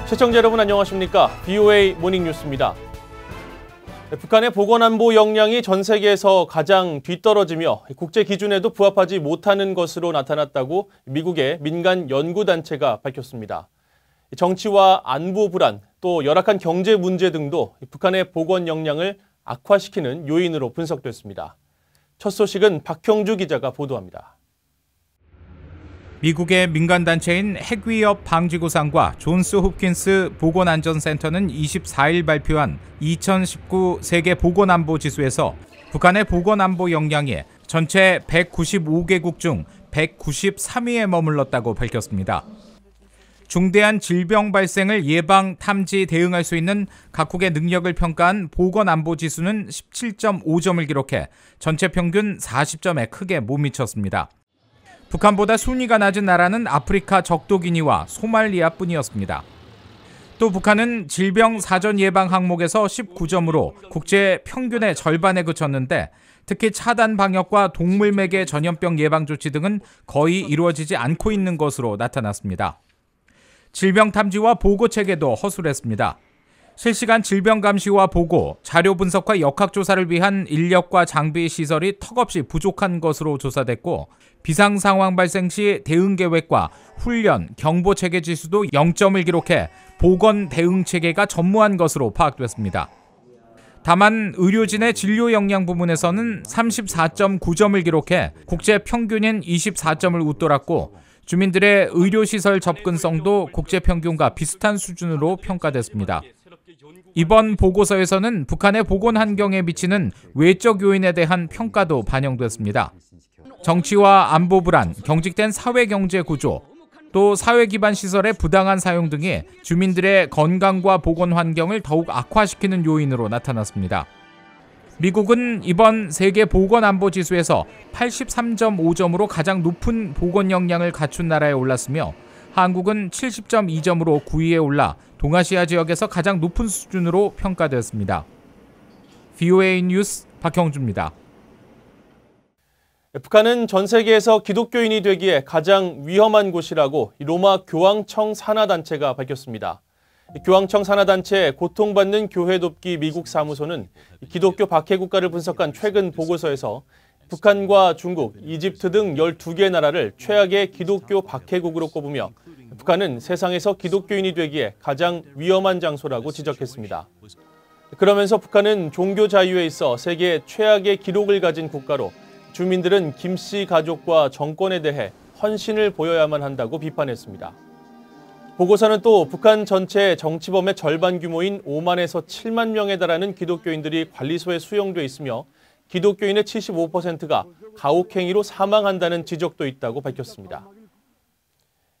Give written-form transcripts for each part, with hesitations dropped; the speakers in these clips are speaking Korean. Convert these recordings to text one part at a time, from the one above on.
시청자 여러분 안녕하십니까? BOA 모닝뉴스입니다. 북한의 보건안보 역량이 전 세계에서 가장 뒤떨어지며 국제 기준에도 부합하지 못하는 것으로 나타났다고 미국의 민간 연구단체가 밝혔습니다. 정치와 안보 불안, 또 열악한 경제 문제 등도 북한의 보건 역량을 악화시키는 요인으로 분석됐습니다. 첫 소식은 박형주 기자가 보도합니다. 미국의 민간단체인 핵위협 방지구상과 존스 홉킨스 보건안전센터는 24일 발표한 2019 세계 보건안보지수에서 북한의 보건안보 역량이 전체 195개국 중 193위에 머물렀다고 밝혔습니다. 중대한 질병 발생을 예방, 탐지, 대응할 수 있는 각국의 능력을 평가한 보건안보지수는 17.5점을 기록해 전체 평균 40점에 크게 못 미쳤습니다. 북한보다 순위가 낮은 나라는 아프리카 적도기니와 소말리아뿐이었습니다. 또 북한은 질병 사전 예방 항목에서 19점으로 국제 평균의 절반에 그쳤는데 특히 차단 방역과 동물매개 전염병 예방 조치 등은 거의 이루어지지 않고 있는 것으로 나타났습니다. 질병 탐지와 보고 체계도 허술했습니다. 실시간 질병 감시와 보고, 자료 분석과 역학조사를 위한 인력과 장비 시설이 턱없이 부족한 것으로 조사됐고 비상 상황 발생 시 대응 계획과 훈련, 경보 체계 지수도 0점을 기록해 보건 대응 체계가 전무한 것으로 파악됐습니다. 다만 의료진의 진료 역량 부문에서는 34.9점을 기록해 국제 평균인 24점을 웃돌았고 주민들의 의료시설 접근성도 국제 평균과 비슷한 수준으로 평가됐습니다. 이번 보고서에서는 북한의 보건 환경에 미치는 외적 요인에 대한 평가도 반영됐습니다. 정치와 안보 불안, 경직된 사회경제 구조, 또 사회 기반 시설의 부당한 사용 등이 주민들의 건강과 보건 환경을 더욱 악화시키는 요인으로 나타났습니다. 미국은 이번 세계 보건안보지수에서 83.5점으로 가장 높은 보건 역량을 갖춘 나라에 올랐으며 한국은 70.2점으로 9위에 올라 동아시아 지역에서 가장 높은 수준으로 평가되었습니다. BOA 뉴스 박형주입니다. 북한은 전 세계에서 기독교인이 되기에 가장 위험한 곳이라고 로마 교황청 산하단체가 밝혔습니다. 교황청 산하단체 고통받는 교회 돕기 미국 사무소는 기독교 박해국가를 분석한 최근 보고서에서 북한과 중국, 이집트 등 12개 나라를 최악의 기독교 박해국으로 꼽으며 북한은 세상에서 기독교인이 되기에 가장 위험한 장소라고 지적했습니다. 그러면서 북한은 종교 자유에 있어 세계 최악의 기록을 가진 국가로 주민들은 김씨 가족과 정권에 대해 헌신을 보여야만 한다고 비판했습니다. 보고서는 또 북한 전체 정치범의 절반 규모인 5만에서 7만 명에 달하는 기독교인들이 관리소에 수용돼 있으며 기독교인의 75%가 가혹행위로 사망한다는 지적도 있다고 밝혔습니다.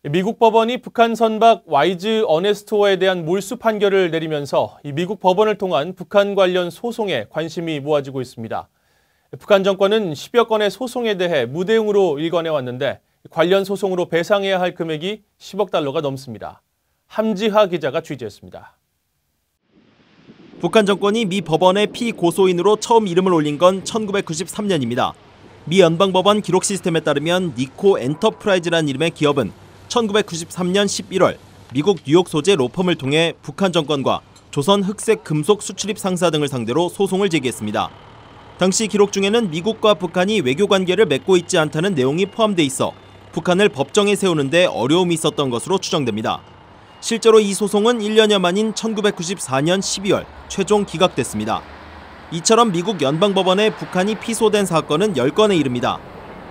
미국 법원이 북한 선박 와이즈 어네스토어에 대한 몰수 판결을 내리면서 이 미국 법원을 통한 북한 관련 소송에 관심이 모아지고 있습니다. 북한 정권은 10여 건의 소송에 대해 무대응으로 일관해왔는데 관련 소송으로 배상해야 할 금액이 10억 달러가 넘습니다. 함지하 기자가 취재했습니다. 북한 정권이 미 법원의 피고소인으로 처음 이름을 올린 건 1993년입니다. 미 연방법원 기록 시스템에 따르면 니코 엔터프라이즈라는 이름의 기업은 1993년 11월 미국 뉴욕 소재 로펌을 통해 북한 정권과 조선 흑색 금속 수출입 상사 등을 상대로 소송을 제기했습니다. 당시 기록 중에는 미국과 북한이 외교 관계를 맺고 있지 않다는 내용이 포함돼 있어 북한을 법정에 세우는데 어려움이 있었던 것으로 추정됩니다. 실제로 이 소송은 1년여 만인 1994년 12월 최종 기각됐습니다. 이처럼 미국 연방법원에 북한이 피소된 사건은 10건에 이릅니다.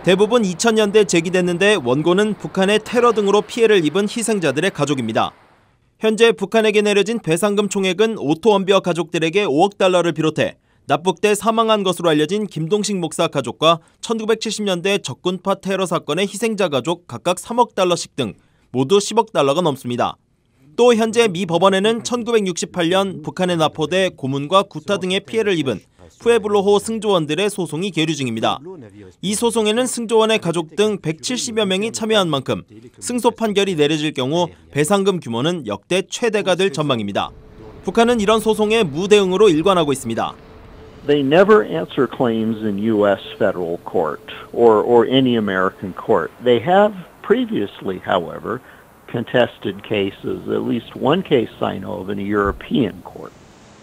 대부분 2000년대 제기됐는데 원고는 북한의 테러 등으로 피해를 입은 희생자들의 가족입니다. 현재 북한에게 내려진 배상금 총액은 오토 원비어 가족들에게 5억 달러를 비롯해 납북돼 사망한 것으로 알려진 김동식 목사 가족과 1970년대 적군파 테러 사건의 희생자 가족 각각 3억 달러씩 등 모두 10억 달러가 넘습니다. 또 현재 미 법원에는 1968년 북한에 납포돼 고문과 구타 등의 피해를 입은 푸에블로호 승조원들의 소송이 계류 중입니다. 이 소송에는 승조원의 가족 등 170여 명이 참여한 만큼 승소 판결이 내려질 경우 배상금 규모는 역대 최대가 될 전망입니다. 북한은 이런 소송에 무대응으로 일관하고 있습니다. They never answer claims in U.S. federal court or any American court. They have previously, however, contested cases, at least one case I know of in a European court.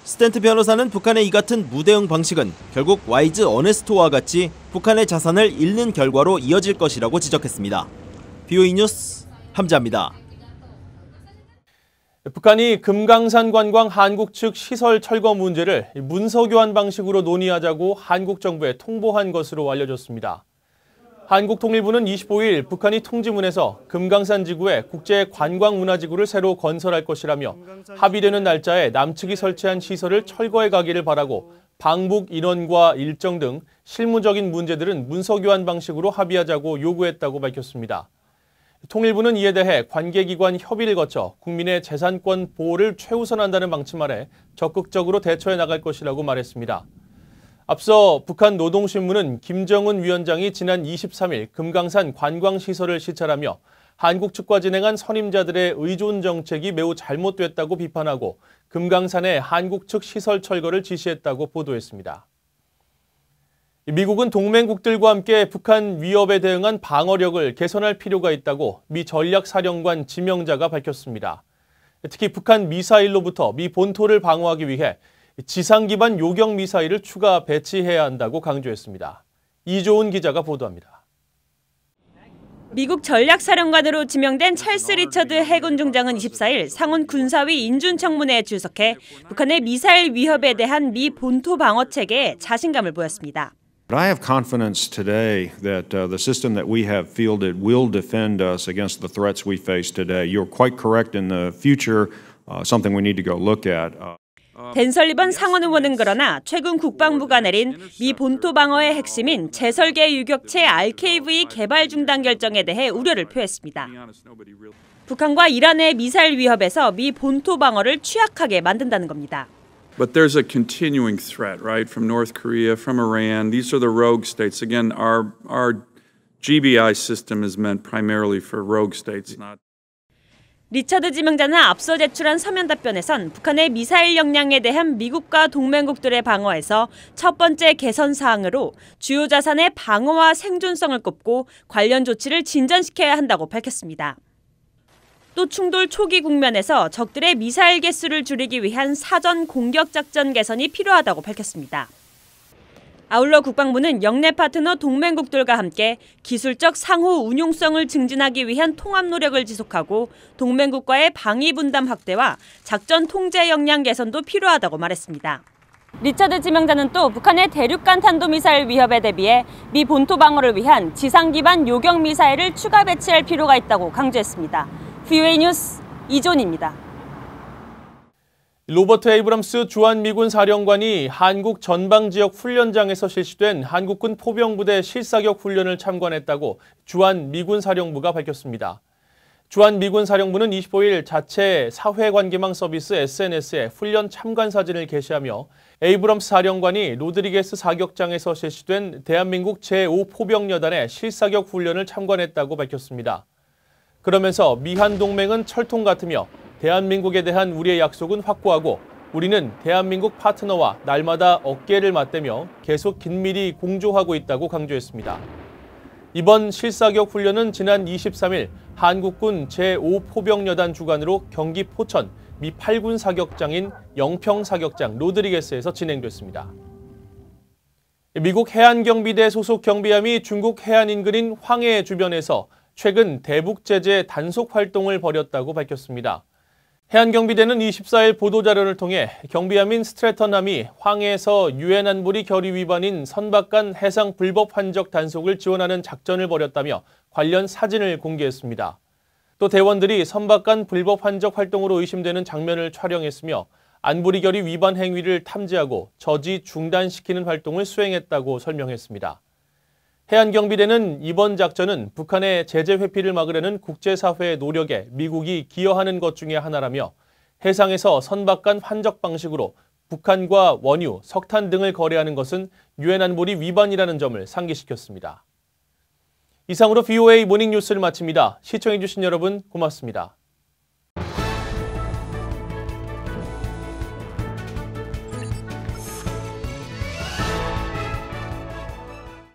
스탠트 변호사는 북한의 이 같은 무대응 방식은 결국 와이즈 어네스토와 같이 북한의 자산을 잃는 결과로 이어질 것이라고 지적했습니다. BOE 뉴스 함자입니다. 북한이 금강산 관광 한국 측 시설 철거 문제를 문서 교환 방식으로 논의하자고 한국 정부에 통보한 것으로 알려졌습니다. 한국통일부는 25일 북한이 통지문에서 금강산 지구에 국제관광문화지구를 새로 건설할 것이라며 합의되는 날짜에 남측이 설치한 시설을 철거해 가기를 바라고 방북 인원과 일정 등 실무적인 문제들은 문서 교환 방식으로 합의하자고 요구했다고 밝혔습니다. 통일부는 이에 대해 관계기관 협의를 거쳐 국민의 재산권 보호를 최우선한다는 방침 아래 적극적으로 대처해 나갈 것이라고 말했습니다. 앞서 북한 노동신문은 김정은 위원장이 지난 23일 금강산 관광시설을 시찰하며 한국 측과 진행한 선임자들의 의존 정책이 매우 잘못됐다고 비판하고 금강산의 한국 측 시설 철거를 지시했다고 보도했습니다. 미국은 동맹국들과 함께 북한 위협에 대응한 방어력을 개선할 필요가 있다고 미 전략사령관 지명자가 밝혔습니다. 특히 북한 미사일로부터 미 본토를 방어하기 위해 지상 기반 요격 미사일을 추가 배치해야 한다고 강조했습니다. 이조은 기자가 보도합니다. 미국 전략사령관으로 지명된 찰스 리처드 해군 중장은 24일 상원 군사위 인준청문회에 출석해 북한의 미사일 위협에 대한 미 본토 방어 체계에 자신감을 보였습니다. I have confidence today that the system that we have fielded will defend us against the threats we face today. You're quite correct in the future, something we need to go look at. 댄 설리번 상원 의원은 그러나 최근 국방부가 내린 미 본토 방어의 핵심인 재설계 유격체 RKV 개발 중단 결정에 대해 우려를 표했습니다. 북한과 이란의 미사일 위협에서 미 본토 방어를 취약하게 만든다는 겁니다. But there's a continuing threat, right, from North Korea, from Iran. These are the rogue states. Again, our GBI system is meant primarily for rogue states, not. 리처드 지명자는 앞서 제출한 서면 답변에선 북한의 미사일 역량에 대한 미국과 동맹국들의 방어에서 첫 번째 개선 사항으로 주요 자산의 방어와 생존성을 꼽고 관련 조치를 진전시켜야 한다고 밝혔습니다. 또 충돌 초기 국면에서 적들의 미사일 개수를 줄이기 위한 사전 공격 작전 개선이 필요하다고 밝혔습니다. 아울러 국방부는 영내 파트너 동맹국들과 함께 기술적 상호 운용성을 증진하기 위한 통합 노력을 지속하고 동맹국과의 방위 분담 확대와 작전 통제 역량 개선도 필요하다고 말했습니다. 리처드 지명자는 또 북한의 대륙간 탄도미사일 위협에 대비해 미 본토 방어를 위한 지상 기반 요격 미사일을 추가 배치할 필요가 있다고 강조했습니다. BOE 뉴스 이존입니다. 로버트 에이브럼스 주한미군 사령관이 한국 전방지역 훈련장에서 실시된 한국군 포병부대 실사격 훈련을 참관했다고 주한미군 사령부가 밝혔습니다. 주한미군 사령부는 25일 자체 사회관계망 서비스 SNS에 훈련 참관 사진을 게시하며 에이브럼스 사령관이 로드리게스 사격장에서 실시된 대한민국 제5포병여단의 실사격 훈련을 참관했다고 밝혔습니다. 그러면서 미한 동맹은 철통 같으며 대한민국에 대한 우리의 약속은 확고하고 우리는 대한민국 파트너와 날마다 어깨를 맞대며 계속 긴밀히 공조하고 있다고 강조했습니다. 이번 실사격 훈련은 지난 23일 한국군 제5포병여단 주관으로 경기 포천 미 8군 사격장인 영평 사격장 로드리게스에서 진행됐습니다. 미국 해안경비대 소속 경비함이 중국 해안 인근인 황해 주변에서 최근 대북 제재 단속 활동을 벌였다고 밝혔습니다. 해안경비대는 24일 보도자료를 통해 경비함인 스트래턴함이 황해에서 유엔 안보리 결의 위반인 선박간 해상 불법 환적 단속을 지원하는 작전을 벌였다며 관련 사진을 공개했습니다. 또 대원들이 선박간 불법 환적 활동으로 의심되는 장면을 촬영했으며 안보리 결의 위반 행위를 탐지하고 저지 중단시키는 활동을 수행했다고 설명했습니다. 해안경비대는 이번 작전은 북한의 제재 회피를 막으려는 국제사회의 노력에 미국이 기여하는 것 중에 하나라며 해상에서 선박 간 환적 방식으로 북한과 원유, 석탄 등을 거래하는 것은 유엔 안보리 위반이라는 점을 상기시켰습니다. 이상으로 BOA 모닝뉴스를 마칩니다. 시청해주신 여러분 고맙습니다.